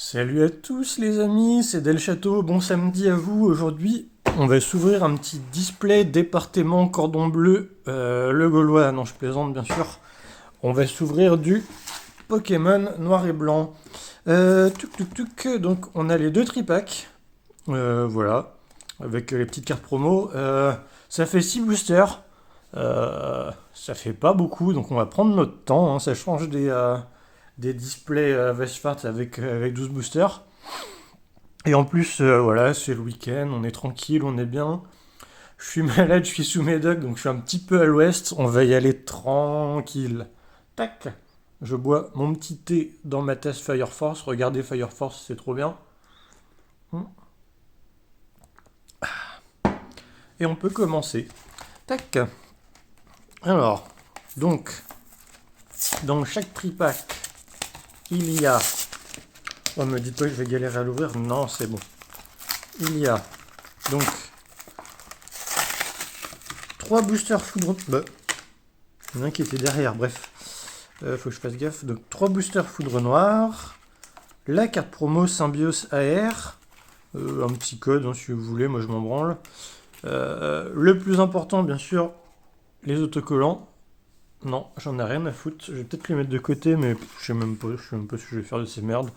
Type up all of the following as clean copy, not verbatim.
Salut à tous les amis, c'est Del Château, bon samedi à vous. Aujourd'hui, on va s'ouvrir un petit display département cordon bleu, le Gaulois, non je plaisante bien sûr. On va s'ouvrir du Pokémon noir et blanc. Donc on a les deux tripacks, voilà, avec les petites cartes promo. Ça fait 6 boosters, ça fait pas beaucoup, donc on va prendre notre temps, hein. Ça change des displays Vespart avec 12 boosters. Et en plus, voilà, c'est le week-end, on est tranquille, on est bien. Je suis malade, je suis sous médoc, donc je suis un petit peu à l'ouest. On va y aller tranquille. Tac. Je bois mon petit thé dans ma tasse Fire Force. Regardez Fire Force, c'est trop bien. Et on peut commencer. Tac. Alors, donc, dans chaque tripack, il y a... Oh, me dites pas que je vais galérer à l'ouvrir. Non, c'est bon. Il y a donc 3 boosters foudre. Bah, il y en a un qui était derrière, bref. Faut que je fasse gaffe. Donc 3 boosters foudre noire. La carte promo Symbiose AR. Un petit code, hein, si vous voulez, moi je m'en branle. Le plus important, bien sûr, les autocollants. Non, j'en ai rien à foutre. Je vais peut-être les mettre de côté, mais je sais même pas ce que je vais faire de ces merdes.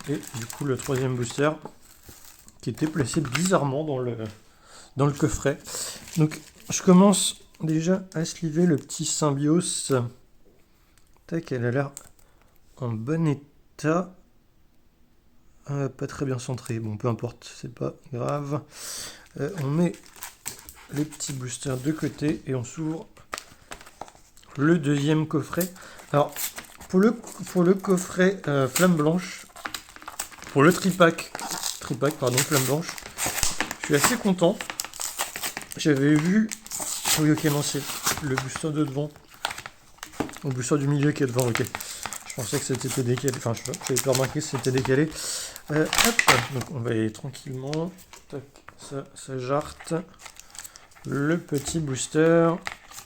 Et du coup, le troisième booster qui était placé bizarrement dans le coffret. Donc, je commence déjà à sliver le petit Symbiose. Tac, elle a l'air en bon état. Pas très bien centré. Bon, peu importe, c'est pas grave. On met les petits boosters de côté et on s'ouvre le deuxième coffret. Alors, pour le coffret Flamme Blanche, pour le tripack, Flamme Blanche, je suis assez content. J'avais vu... Oui, ok, non, c'est le booster de devant. Le booster du milieu qui est devant, ok. Je pensais que c'était décalé. Enfin, je n'avais pas remarqué que c'était décalé. Hop, donc on va y aller tranquillement. Tac, ça jarte. Le petit booster,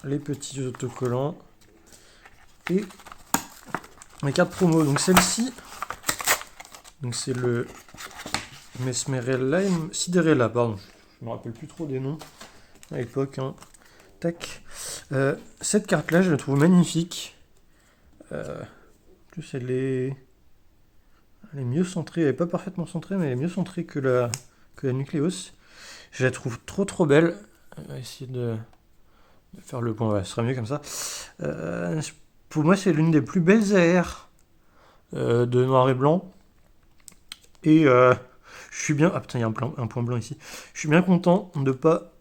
les petits autocollants et les cartes promo. Donc celle-ci, donc c'est le Mesmerella, Sidérella, pardon. Je me rappelle plus trop des noms à l'époque. Hein. Tac. Cette carte-là, je la trouve magnifique. En plus, elle est mieux centrée. Elle est pas parfaitement centrée, mais elle est mieux centrée que la Nucléos. Je la trouve trop belle. On va essayer de faire le point. Ouais, ce sera mieux comme ça. Pour moi, c'est l'une des plus belles AR de noir et blanc. Et je suis bien... Ah putain, il y a un point blanc ici. Je suis bien content de ne pas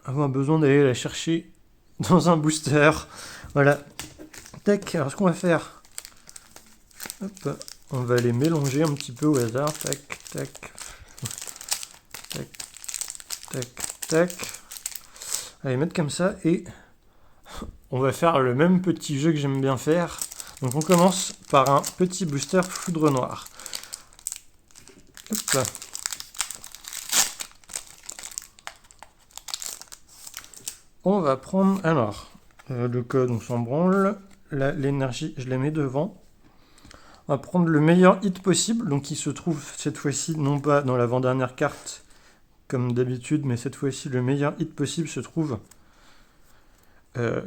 avoir besoin d'aller la chercher dans un booster. Voilà. Tac, alors ce qu'on va faire... Hop, on va les mélanger un petit peu au hasard. Tac, tac. Tac, tac, tac. Allez, mettre comme ça et... On va faire le même petit jeu que j'aime bien faire. Donc on commence par un petit booster foudre noire. Hop. On va prendre, alors, le code on s'en branle, l'énergie je la mets devant. On va prendre le meilleur hit possible, donc qui se trouve cette fois-ci non pas dans l'avant-dernière carte comme d'habitude, mais cette fois-ci le meilleur hit possible se trouve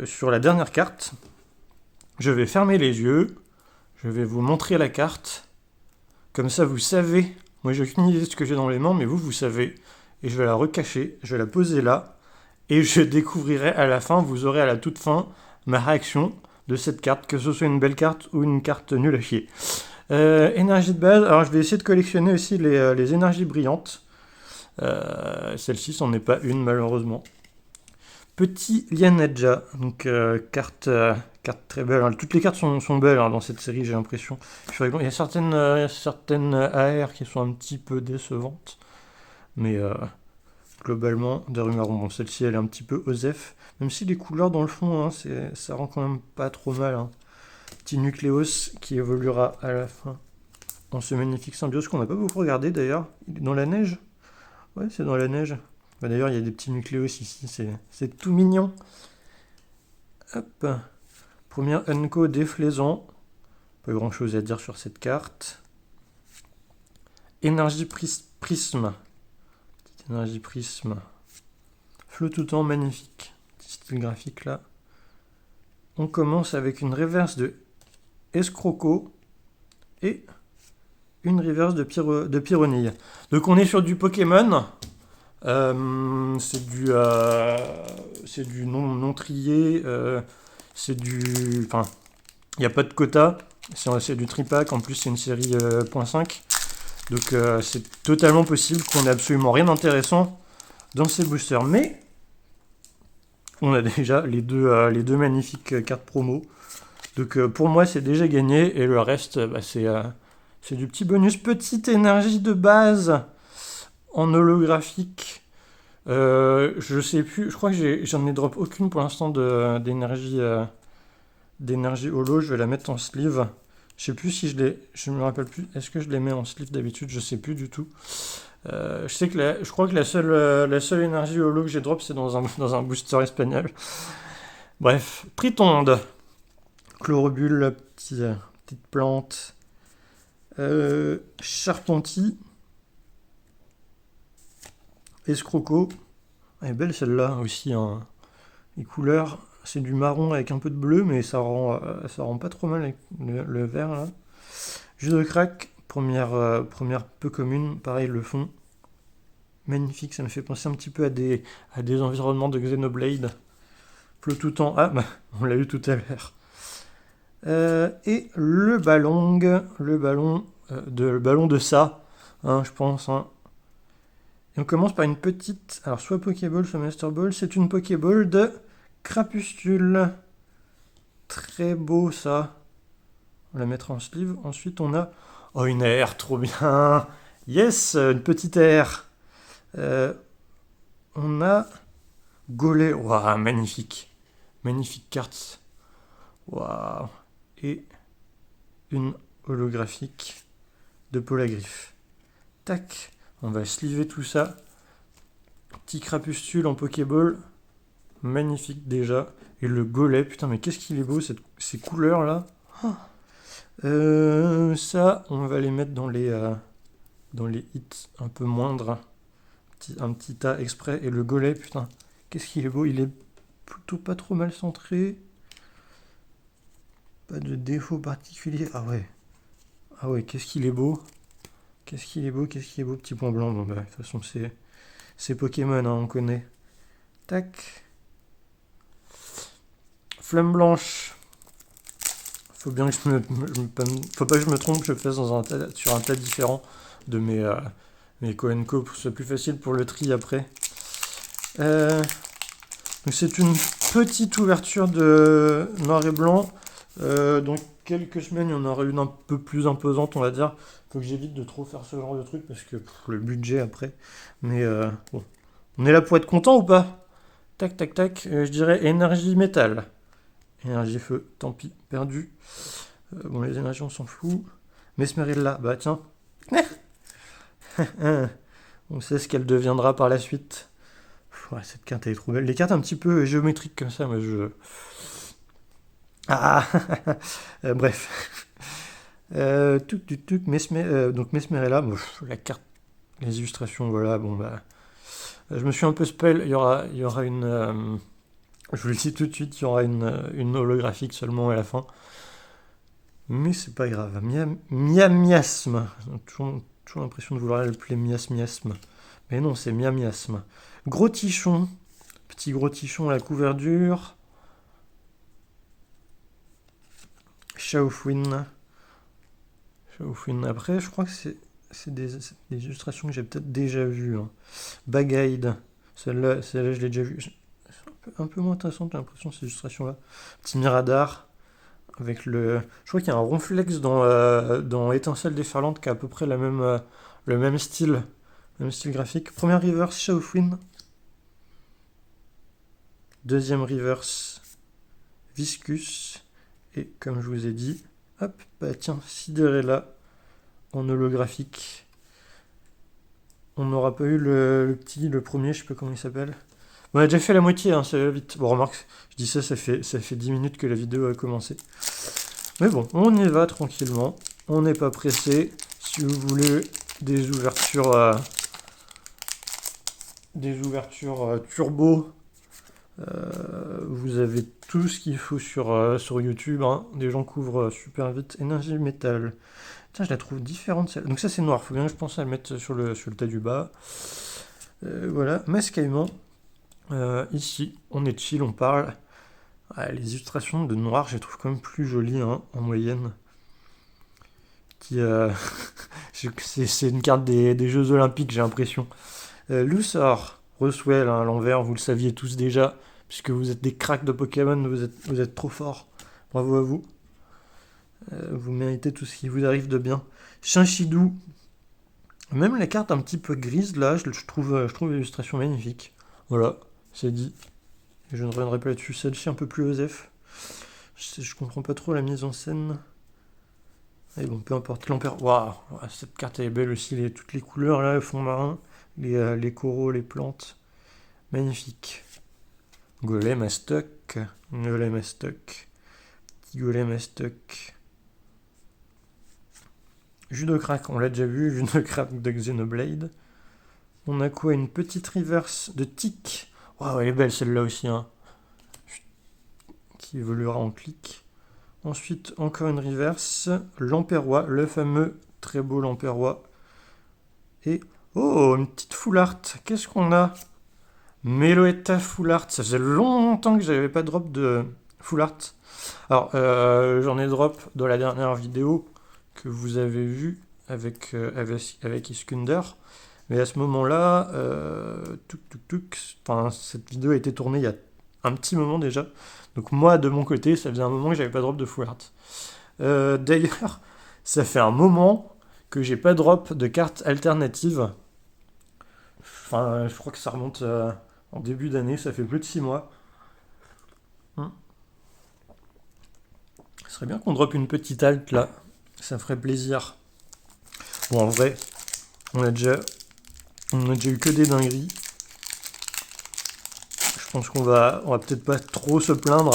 sur la dernière carte. Je vais fermer les yeux, je vais vous montrer la carte, comme ça vous savez, moi j'ai aucune idée de ce que j'ai dans les mains, mais vous savez, et je vais la recacher, je vais la poser là, et je découvrirai à la fin, vous aurez à la toute fin ma réaction de cette carte, que ce soit une belle carte ou une carte nulle à chier. Énergie de base, alors je vais essayer de collectionner aussi les énergies brillantes. Celle-ci, c'en est pas une malheureusement. Petit Lianadja, donc carte très belle. Alors, toutes les cartes sont belles dans cette série, j'ai l'impression. Il y a certaines AR qui sont un petit peu décevantes, mais globalement, Darumaron, bon, celle-ci elle est un petit peu osef, même si les couleurs dans le fond, hein, ça rend quand même pas trop mal. Hein. Petit Nucléos qui évoluera à la fin en ce magnifique Symbiose qu'on n'a pas beaucoup regardé d'ailleurs. Il est dans la neige. Ouais, c'est dans la neige. Bah, d'ailleurs, il y a des petits Nucléos ici, c'est tout mignon. Hop. Première Unco déflaisant. Pas grand chose à dire sur cette carte. énergie prisme. Petite énergie prisme. Flot tout temps, magnifique. Petit style graphique là. On commence avec une reverse de Escroco et une reverse de Pyronille. Donc on est sur du Pokémon. C'est du non trié. C'est du... Enfin, il n'y a pas de quota. C'est du tripack. En plus, c'est une série .5. Donc c'est totalement possible qu'on ait absolument rien d'intéressant dans ces boosters. Mais on a déjà les deux magnifiques cartes promo. Donc pour moi, c'est déjà gagné. Et le reste, c'est du petit bonus. Petite énergie de base en holographique. Je sais plus. Je crois que j'en ai drop aucune pour l'instant d'énergie holo. Je vais la mettre en sleeve. Je sais plus si je me rappelle plus. Est-ce que je les mets en sleeve d'habitude? Je sais plus du tout. Je crois que la seule énergie holo que j'ai drop, c'est dans un booster espagnol. Bref, Tritonde, Chlorobule, petite plante, Charpentier, Escroco. Elle est belle celle-là aussi. Hein. Les couleurs, c'est du marron avec un peu de bleu, mais ça rend pas trop mal avec le vert là. Jus de crack, première peu commune, pareil le fond. Magnifique, ça me fait penser un petit peu à des environnements de Xenoblade. Flot tout temps. Ah, bah, on l'a eu tout à l'heure. Et le ballon de ça, hein, je pense. Hein. Et on commence par une petite... Alors, soit Pokéball, soit Master Ball. C'est une Pokéball de Crapustule. Très beau, ça. On va la mettre en sleeve. Ensuite, on a... Oh, une air, trop bien. Yes, une petite air. On a Golem. Waouh, magnifique. Magnifique carte. Waouh. Et une holographique de Polagriff. Tac. On va sleever tout ça. Petit Crapustule en Pokéball. Magnifique déjà. Et le Golem. Putain, mais qu'est-ce qu'il est beau, ces couleurs là. Ça, on va les mettre dans les hits un peu moindres. Un petit tas exprès. Et le Golem, putain, qu'est-ce qu'il est beau. Il est plutôt pas trop mal centré. Pas de défaut particulier. Ah ouais, qu'est-ce qu'il est beau. Qu'est-ce qu'il est beau, petit point blanc. Bon, bah, de toute façon, c'est Pokémon, hein, on connaît. Tac. Flamme blanche. Faut bien que faut pas que je me trompe, que je fasse sur un tas différent de mes Co&Co pour que ce soit plus facile pour le tri après. Donc c'est une petite ouverture de noir et blanc. Dans quelques semaines, il y en aura une un peu plus imposante, on va dire. Faut que j'évite de trop faire ce genre de truc parce que le budget après. Mais bon, on est là pour être content ou pas? Tac, tac, tac. Je dirais énergie métal. Énergie feu, tant pis, perdu. Bon, les énergies, on s'en fout. Mesmerilla, bah tiens. On sait ce qu'elle deviendra par la suite. Ouais, cette carte elle est trop belle. Les cartes un petit peu géométriques comme ça, moi je... Ah bref. Donc Mesmerilla, bon, la carte, les illustrations, voilà, bon bah... Je me suis un peu spell, il y aura une... je vous le dis tout de suite, il y aura une holographique seulement à la fin. Mais c'est pas grave. Miasme. Toujours l'impression de vouloir l'appeler miasme. Mais non, c'est miasme. Gros tichon. Petit gros tichon à la couverture. Shaofwin. Après, je crois que c'est des illustrations que j'ai peut-être déjà vues. Hein. Bagaide. Celle-là, je l'ai déjà vue. Un peu moins intéressante, j'ai l'impression, ces illustrations-là. Petit Miradar. Avec je crois qu'il y a un Ronflex dans Étincelle déferlante qui a à peu près le même style graphique. Première reverse, Shaofwin. Deuxième reverse, Viscus. Et comme je vous ai dit, hop, bah tiens, Sidérella en holographique. On n'aura pas eu le premier, je sais pas comment il s'appelle. On a déjà fait la moitié, hein, ça va vite. Bon, remarque, je dis ça fait 10 minutes que la vidéo a commencé. Mais bon, on y va tranquillement. On n'est pas pressé. Si vous voulez des ouvertures turbo. Vous avez tout ce qu'il faut sur YouTube, hein. Des gens couvrent super vite. Énergie métal. Tiens, je la trouve différente celle. Donc ça c'est noir, faut bien que je pense à le mettre sur le tas du bas. Voilà, masque aimant. Ici, on est chill, on parle. Ah, les illustrations de noir, je les trouve quand même plus jolies, hein, en moyenne. C'est une carte des Jeux Olympiques, j'ai l'impression. Luthor, Roswell, hein, à l'envers, vous le saviez tous déjà, puisque vous êtes des cracks de Pokémon, vous êtes trop forts. Bravo à vous. Vous méritez tout ce qui vous arrive de bien. Shinshidou, même la carte un petit peu grise, là, je trouve l'illustration magnifique. Voilà, c'est dit. Je ne reviendrai pas là-dessus. Celle-ci un peu plus osef. Je comprends pas trop la mise en scène. Et bon, peu importe. L'Empire. Waouh, cette carte elle est belle aussi. Toutes les couleurs là, le fond marin, les coraux, les plantes. Magnifique. Golem à stock. Golem à stock. Petit golem à stock. Judocrack, on l'a déjà vu. Judocrack de Xenoblade. On a quoi? Une petite reverse de Tic. Waouh, elle est belle celle-là aussi, hein. Qui évoluera en clic. Ensuite, encore une reverse. Lamperrois, le fameux très beau Lamperrois. Et, oh, une petite full art. Qu'est-ce qu'on a? Meloetta full art. Ça faisait longtemps que j'avais pas drop de full art. Alors, j'en ai drop dans la dernière vidéo que vous avez vue avec Iskander. Mais à ce moment-là, enfin, cette vidéo a été tournée il y a un petit moment déjà. Donc moi, de mon côté, ça faisait un moment que j'avais pas drop de full art. D'ailleurs, ça fait un moment que j'ai pas drop de cartes alternatives. Enfin, je crois que ça remonte en début d'année, ça fait plus de 6 mois. Ce serait bien qu'on drop une petite alt là, ça ferait plaisir. Bon, en vrai, on a déjà eu que des dingueries. Je pense qu'on va peut-être pas trop se plaindre.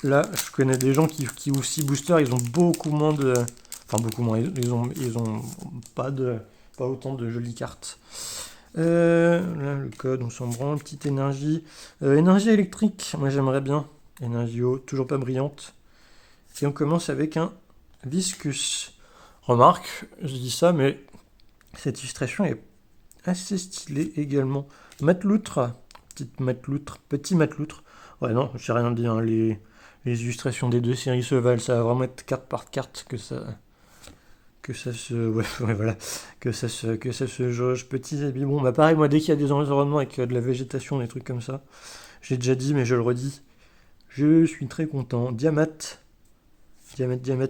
Là, je connais des gens qui ouvrent 6 boosters, ils ont beaucoup moins de... Enfin, beaucoup moins, ils ont pas autant de jolies cartes. Là, le code, on s'en branle. Petite énergie. Énergie électrique, moi j'aimerais bien. Énergie eau, toujours pas brillante. Et on commence avec un Viscus. Remarque, je dis ça, mais cette illustration est assez stylée également. Mateloutre, petit mateloutre. Ouais, non, j'ai rien dit, hein. Les illustrations des deux séries se valent, ça va vraiment être carte par carte que ça se jauge. Petits habits. Bon, bah pareil, moi, dès qu'il y a des environnements avec de la végétation, des trucs comme ça, j'ai déjà dit, mais je le redis, je suis très content. Diamat.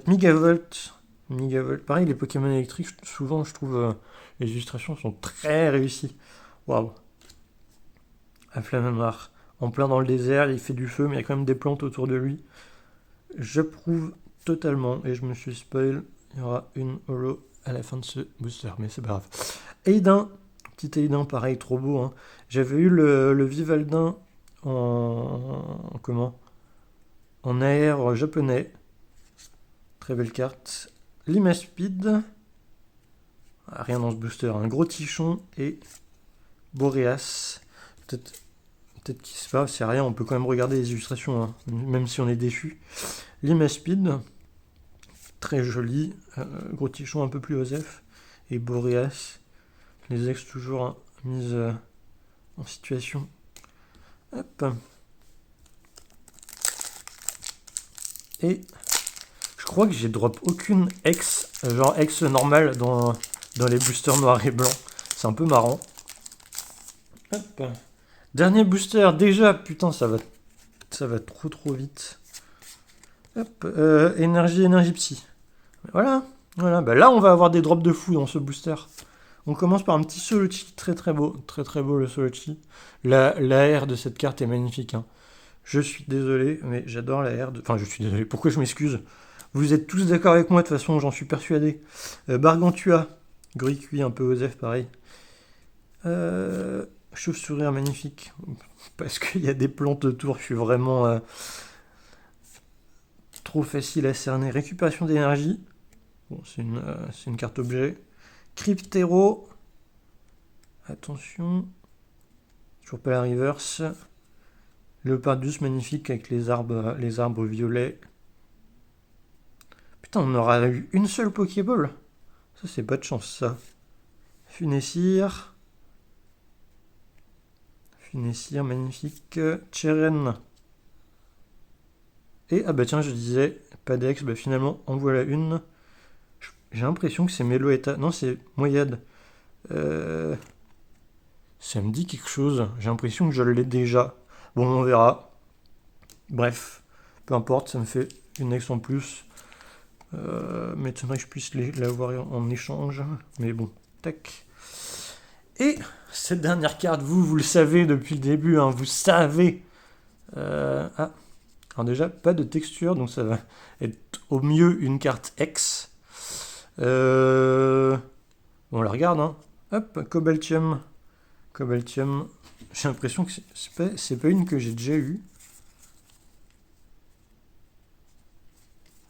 Migavolt. Pareil, les Pokémon électriques, souvent, je trouve, les illustrations sont très réussies. Waouh. À flamme noire. En plein dans le désert, il fait du feu, mais il y a quand même des plantes autour de lui. J'approuve totalement, et je me suis spoil. Il y aura une holo à la fin de ce booster, mais c'est pas grave. Aidin, petit Aidin, pareil, trop beau, hein. J'avais eu le Vivaldin en AR japonais. Très belle carte. Limaspeed. Rien dans ce booster. Un gros tichon et Boreas. Peut-être qu'il se passe, c'est rien, on peut quand même regarder les illustrations, hein, même si on est déçu. Limaspeed. Très joli. Gros tichon un peu plus osef. Et Boreas. Les ex toujours, hein, mises en situation. Hop. Et je crois que j'ai drop aucune ex, genre ex normale dans les boosters noirs et blancs. C'est un peu marrant. Hop. Dernier booster, déjà, putain, ça va trop vite. Hop, énergie psy. Voilà, bah là on va avoir des drops de fou dans ce booster. On commence par un petit Solochi, très beau le Solochi. L'AR de cette carte est magnifique, hein. Je suis désolé, mais j'adore l'AR de... Enfin, je suis désolé, pourquoi je m'excuse? Vous êtes tous d'accord avec moi, de toute façon, j'en suis persuadé. Bargantua, gris cuit, un peu osef, pareil. Chauve-souris magnifique, parce qu'il y a des plantes autour, je suis vraiment trop facile à cerner. Récupération d'énergie, Bon, c'est une carte objet. Cryptero. Attention. Toujours pas la reverse. Leopardus magnifique avec les arbres violets. Putain, on aura eu une seule Pokéball. Ça, c'est pas de chance, ça. Funessir. Funessir, magnifique. Cheren. Et, ah bah tiens, je disais, pas d'ex, bah finalement, en voilà une. J'ai l'impression que c'est Meloetta. Non, c'est Moyade. Ça me dit quelque chose. J'ai l'impression que je l'ai déjà. Bon, on verra. Bref, peu importe, ça me fait une ex en plus. M'étonnerait que je puisse l'avoir en échange. Mais bon, tac. Et cette dernière carte, vous le savez depuis le début, hein, vous savez. Ah, alors déjà, pas de texture, donc ça va être au mieux une carte X. On la regarde, hein. Hop, Cobaltium. Cobaltium. J'ai l'impression que c'est pas une que j'ai déjà eue.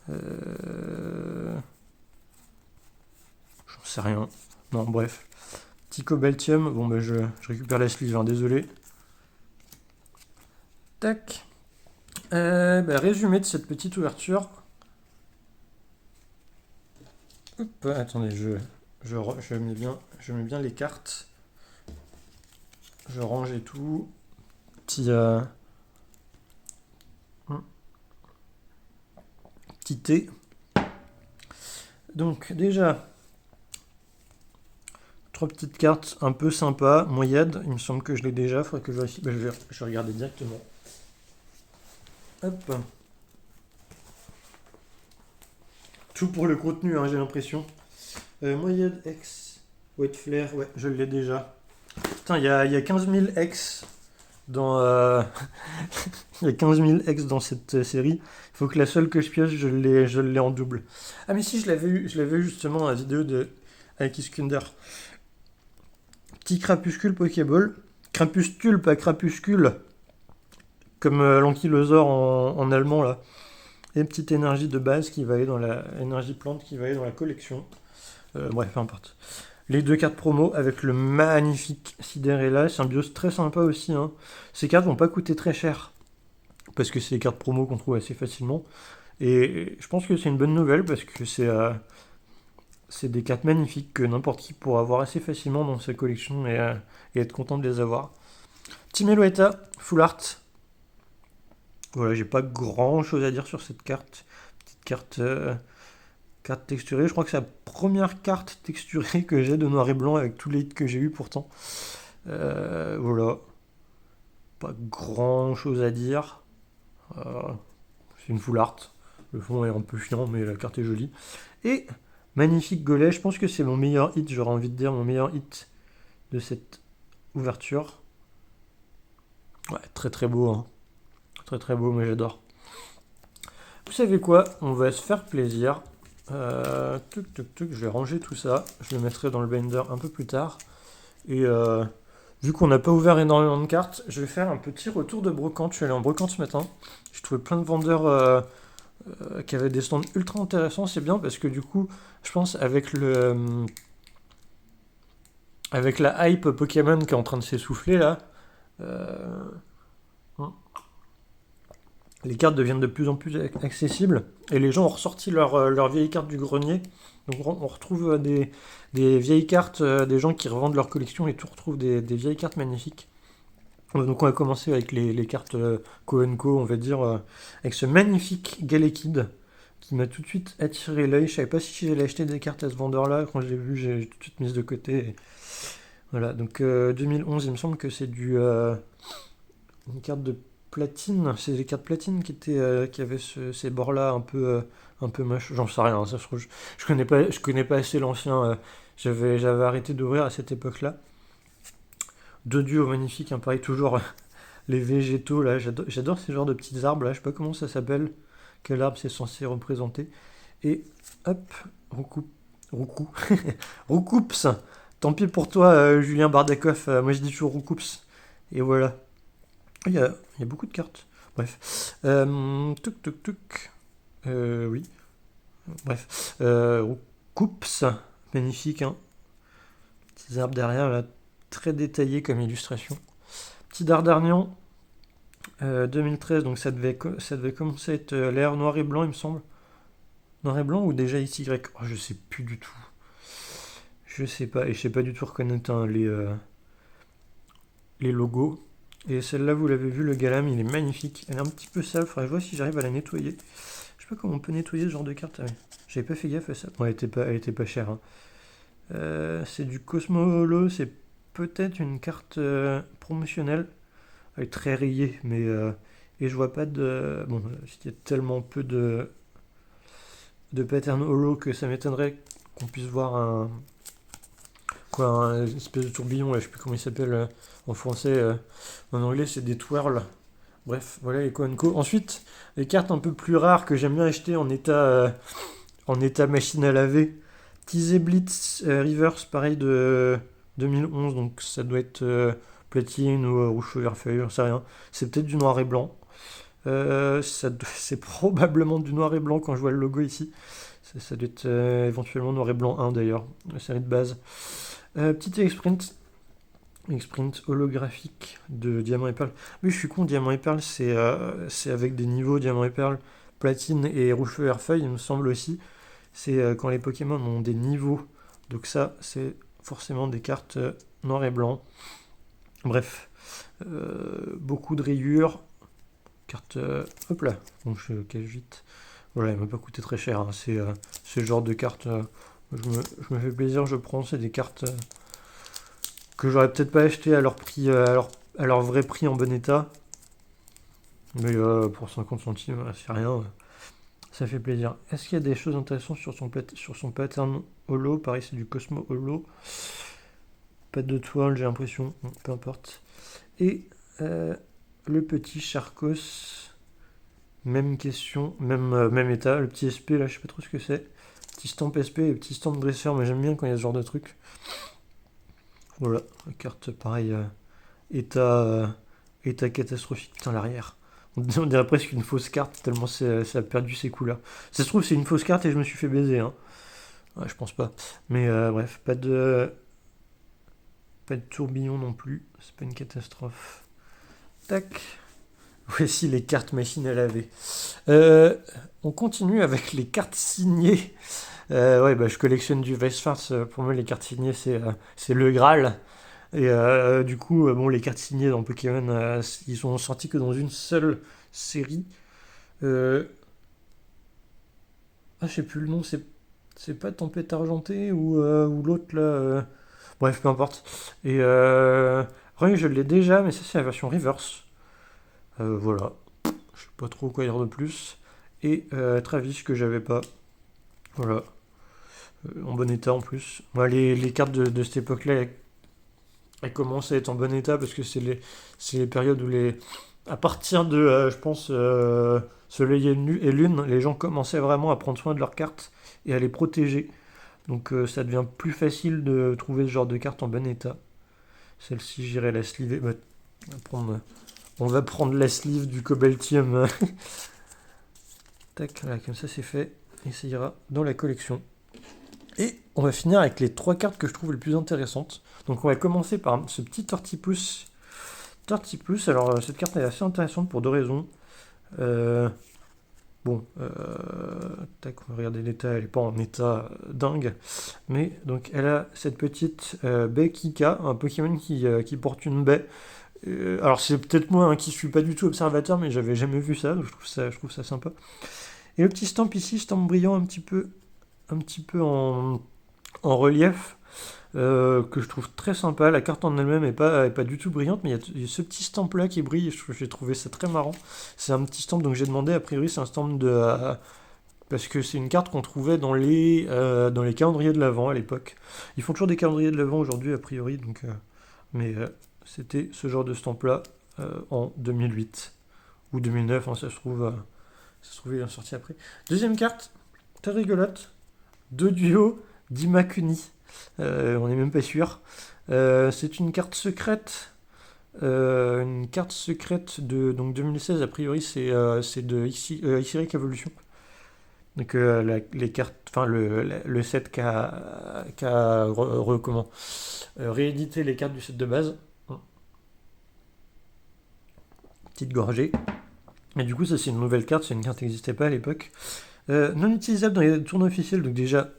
J'en sais rien. Non, bref. Petit Cobaltium. Bon, bah, je récupère la sleeve, hein, désolé. Tac. Résumé de cette petite ouverture. Hop, attendez, je mets bien les cartes. Je range et tout. Petit thé. Donc déjà, 3 petites cartes un peu sympas. Moyade, il me semble que je l'ai déjà. Faudrait que je vérifie. Je vais regarder directement. Hop. Tout pour le contenu, hein, j'ai l'impression. Moyade X, White Flare, ouais, je l'ai déjà. Putain, il y a 15 000 X dans... il y a 15 000 X dans cette série. Il faut que la seule que je pioche, je l'ai en double. Ah mais si, je l'avais eu justement dans la vidéo avec Iskander. Petit crapuscule Pokéball. Crapuscule, pas crapuscule. Comme l'ankylosaure en allemand, là. Et une petite énergie de base qui va aller dans la... énergie plante qui va aller dans la collection. Bref, peu importe. Les 2 cartes promo avec le magnifique Sidérella, Symbiose très sympa aussi, hein. Ces cartes vont pas coûter très cher, parce que c'est des cartes promo qu'on trouve assez facilement. Et je pense que c'est une bonne nouvelle, parce que c'est des cartes magnifiques que n'importe qui pourra avoir assez facilement dans sa collection et être content de les avoir. Petit Meloetta, Full Art. Voilà, j'ai pas grand chose à dire sur cette carte. Petite carte texturée. Je crois que c'est la première carte texturée que j'ai de noir et blanc avec tous les hits que j'ai eu pourtant. Voilà. Pas grand chose à dire. C'est une full art. Le fond est un peu chiant, mais la carte est jolie. Et magnifique Golem. Je pense que c'est mon meilleur hit, j'aurais envie de dire mon meilleur hit de cette ouverture. Ouais, très très beau, hein. Très très beau, mais j'adore. Vous savez quoi? On va se faire plaisir. Je vais ranger tout ça. Je le mettrai dans le binder un peu plus tard. Et vu qu'on n'a pas ouvert énormément de cartes, je vais faire un petit retour de brocante. Je suis allé en brocante ce matin. J'ai trouvé plein de vendeurs qui avaient des stands ultra intéressants. C'est bien parce que du coup, je pense avec la hype Pokémon qui est en train de s'essouffler là, les cartes deviennent de plus en plus accessibles et les gens ont ressorti leurs vieilles cartes du grenier. Donc on retrouve des vieilles cartes, des gens qui revendent leur collection et tout retrouve des vieilles cartes magnifiques. Donc on va commencer avec les cartes Co, on va dire, avec ce magnifique Galekid qui m'a tout de suite attiré l'œil. Je savais pas si j'allais acheter des cartes à ce vendeur-là. Quand je l'ai vu, j'ai tout de suite mis de côté. Et voilà, donc 2011, il me semble que c'est une carte de platine. C'est les cartes platine qui avaient ces bords-là un peu moches. J'en sais rien, ça, je connais pas assez l'ancien. J'avais arrêté d'ouvrir à cette époque-là. 2 duos magnifiques, hein, pareil, toujours les végétaux, là, j'adore ces genres de petits arbres, là, je sais pas comment ça s'appelle, quel arbre c'est censé représenter. Et hop, Roucoups, tant pis pour toi, Julien Bardakov, moi je dis toujours Roucoups, et voilà. Il y a beaucoup de cartes, bref. Oui, bref. Scoops, magnifique, hein. Petits arbres derrière, là, très détaillé comme illustration. Petit Dardarnian, 2013, donc ça devait commencer à être l'ère noir et blanc, il me semble. Noir et blanc ou déjà XY? Oh, je sais plus du tout. Je sais pas, et je sais pas du tout reconnaître hein, les logos. Et celle-là, vous l'avez vu, le Galam, il est magnifique. Elle est un petit peu sale, faudrait que je vois si j'arrive à la nettoyer. Je sais pas comment on peut nettoyer ce genre de carte. Ah ouais. J'avais pas fait gaffe à ça. Bon, elle était pas chère. Hein. C'est du Cosmo Holo, c'est peut-être une carte promotionnelle. Elle est très rayée, mais... et je vois pas de... Bon, il y a tellement peu de pattern holo que ça m'étonnerait qu'on puisse voir un espèce de tourbillon, là, je sais plus comment il s'appelle en français. En anglais, c'est des twirls. Bref, voilà les Coenco. Ensuite, les cartes un peu plus rares que j'aime bien acheter en état machine à laver. Teasé Blitz Reverse, pareil de 2011, donc ça doit être platine ou rouge feu vert feuille, j'en sais rien. C'est peut-être du noir et blanc. C'est probablement du noir et blanc quand je vois le logo ici. Ça doit être éventuellement noir et blanc 1 d'ailleurs, la série de base. Petit X-Print holographique de Diamant et Perle. Oui, je suis con, Diamant et Perle, c'est avec des niveaux Diamant et Perle, platine et rouge feu vert feuille, il me semble aussi. C'est quand les Pokémon ont des niveaux. Donc ça, c'est forcément des cartes noir et blanc. Bref, beaucoup de rayures. Carte, hop là, donc je cache vite. Voilà, il m'a pas coûté très cher. Hein. C'est le genre de carte. Je me fais plaisir, je prends. C'est des cartes que j'aurais peut-être pas acheté à leur prix, à leur vrai prix en bon état. Mais pour 50 centimes, c'est rien. Ça fait plaisir. Est-ce qu'il y a des choses intéressantes sur son pattern holo? Pareil, c'est du Cosmo holo. Pas de toile, j'ai l'impression. Bon, peu importe. Et le petit Charcos. Même question, même état. Le petit SP, là, je sais pas trop ce que c'est. Petit stamp SP et petit stamp dresseur, mais j'aime bien quand il y a ce genre de truc. Voilà, la carte, pareil, état catastrophique. Putain, l'arrière. On dirait presque une fausse carte, tellement ça a perdu ses couleurs. Ça se trouve, c'est une fausse carte et je me suis fait baiser. Hein. Ouais, je pense pas. Mais bref, pas de tourbillon non plus. C'est pas une catastrophe. Tac. Voici les cartes machines à laver. On continue avec les cartes signées. Ouais, bah, je collectionne du Vice-Farce. Pour moi, les cartes signées, c'est le Graal. Et du coup, bon, les cartes signées dans Pokémon, ils sont sortis que dans une seule série. Ah, je sais plus le nom, c'est pas Tempête Argentée ou l'autre là. Bref, peu importe. Et Rung, je l'ai déjà, mais ça, c'est la version reverse. Voilà. Je sais pas trop quoi dire de plus. Et Travis, que j'avais pas. Voilà. En bon état en plus. Moi, les cartes de cette époque-là, elles commencent à être en bon état parce que c'est les périodes où à partir de, je pense, Soleil et Lune, les gens commençaient vraiment à prendre soin de leurs cartes et à les protéger. Donc ça devient plus facile de trouver ce genre de cartes en bon état. Celle-ci, j'irai la sliver. Bah, on va prendre la sleeve du Cobaltium. Tac, voilà, comme ça c'est fait. Et ça ira dans la collection. Et on va finir avec les 3 cartes que je trouve les plus intéressantes. Donc on va commencer par ce petit Tortipus. Tortipus, alors cette carte est assez intéressante pour 2 raisons. Tac, on va regarder l'état, elle n'est pas en état dingue. Mais donc elle a cette petite baie Kika, un Pokémon qui porte une baie. Alors c'est peut-être moi qui suis pas du tout observateur, mais j'avais jamais vu ça, donc je trouve ça sympa. Et le petit stamp ici, stamp brillant un petit peu en relief, que je trouve très sympa. La carte en elle-même est pas du tout brillante, mais il y a ce petit stamp là qui brille, j'ai trouvé ça très marrant. C'est un petit stamp, donc j'ai demandé, a priori c'est un stamp parce que c'est une carte qu'on trouvait dans les calendriers de l'Avent à l'époque. Ils font toujours des calendriers de l'Avent aujourd'hui a priori, donc mais c'était ce genre de stamp là en 2008 ou 2009, hein, ça se trouve il est sorti après. Deuxième carte, très rigolote, 2 duos d'Imakuni. On n'est même pas sûr. C'est une carte secrète. De donc 2016, a priori, c'est de X-Ray Evolution. Donc les cartes, enfin le set comment, réédité les cartes du set de base. Petite gorgée. Et du coup, ça c'est une nouvelle carte, c'est une carte qui n'existait pas à l'époque. Non utilisable dans les tournois officiels, donc déjà,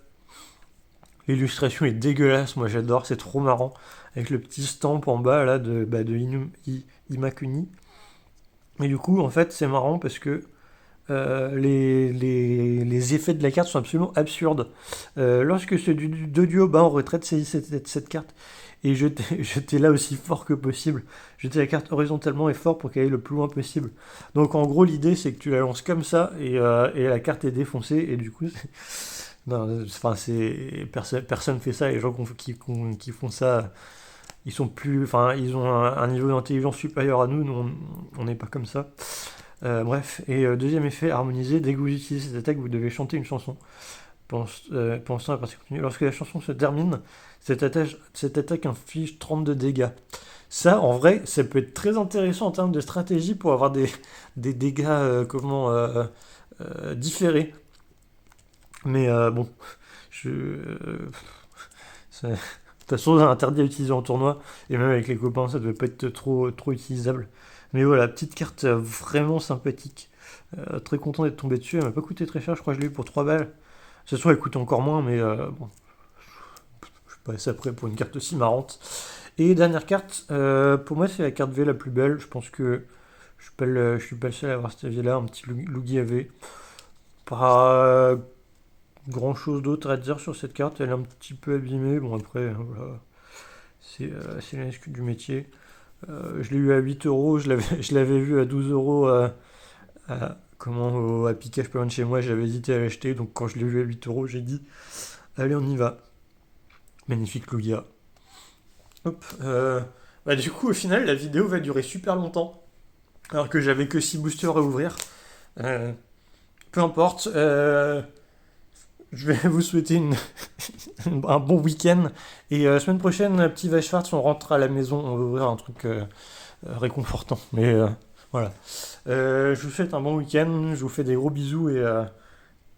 l'illustration est dégueulasse, moi j'adore, c'est trop marrant. Avec le petit stamp en bas là de Imakuni. Et du coup, en fait, c'est marrant parce que les effets de la carte sont absolument absurdes. Lorsque ce duo bat en retraite, saisit cette carte et jetez là aussi fort que possible. Jetez la carte horizontalement et fort pour qu'elle aille le plus loin possible. Donc en gros, l'idée c'est que tu la lances comme ça et la carte est défoncée et du coup, non, enfin c'est personne fait ça. Les gens qui font ça, ils sont plus, enfin ils ont un niveau d'intelligence supérieur à nous. Nous on n'est pas comme ça. Bref, et deuxième effet, harmonisé, dès que vous utilisez cette attaque, vous devez chanter une chanson. Pendant ce temps, la partie continue. Lorsque la chanson se termine, cette attaque inflige 32 dégâts. Ça, en vrai, ça peut être très intéressant en termes de stratégie pour avoir des dégâts différés. Mais bon, de toute façon, c'est interdit à utiliser en tournoi, et même avec les copains, ça devait pas être trop utilisable. Mais voilà, petite carte vraiment sympathique. Très content d'être tombé dessus. Elle m'a pas coûté très cher, je crois que je l'ai eu pour 3 balles. Ce soir, elle coûte encore moins, mais bon, je suis pas assez prêt pour une carte aussi marrante. Et dernière carte, pour moi, c'est la carte V la plus belle. Je pense que je suis pas le seul à avoir cette V là, un petit Lugi AV. Pas grand chose d'autre à dire sur cette carte, elle est un petit peu abîmée. Bon, après, voilà, c'est la SQ du métier. Je l'ai eu à 8 euros, je l'avais vu à 12 euros à Pikachu pas loin de chez moi, j'avais hésité à l'acheter, donc quand je l'ai vu à 8 euros, j'ai dit allez, on y va. Magnifique Lugia. Hop. Bah, du coup, au final, la vidéo va durer super longtemps, alors que j'avais que 6 boosters à ouvrir. Peu importe. Je vais vous souhaiter un bon week-end. Et semaine prochaine, petit Schwartz, on rentre à la maison, on va ouvrir un truc réconfortant. Mais voilà. Je vous souhaite un bon week-end, je vous fais des gros bisous et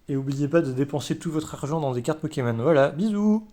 n'oubliez pas de dépenser tout votre argent dans des cartes Pokémon. Voilà, bisous!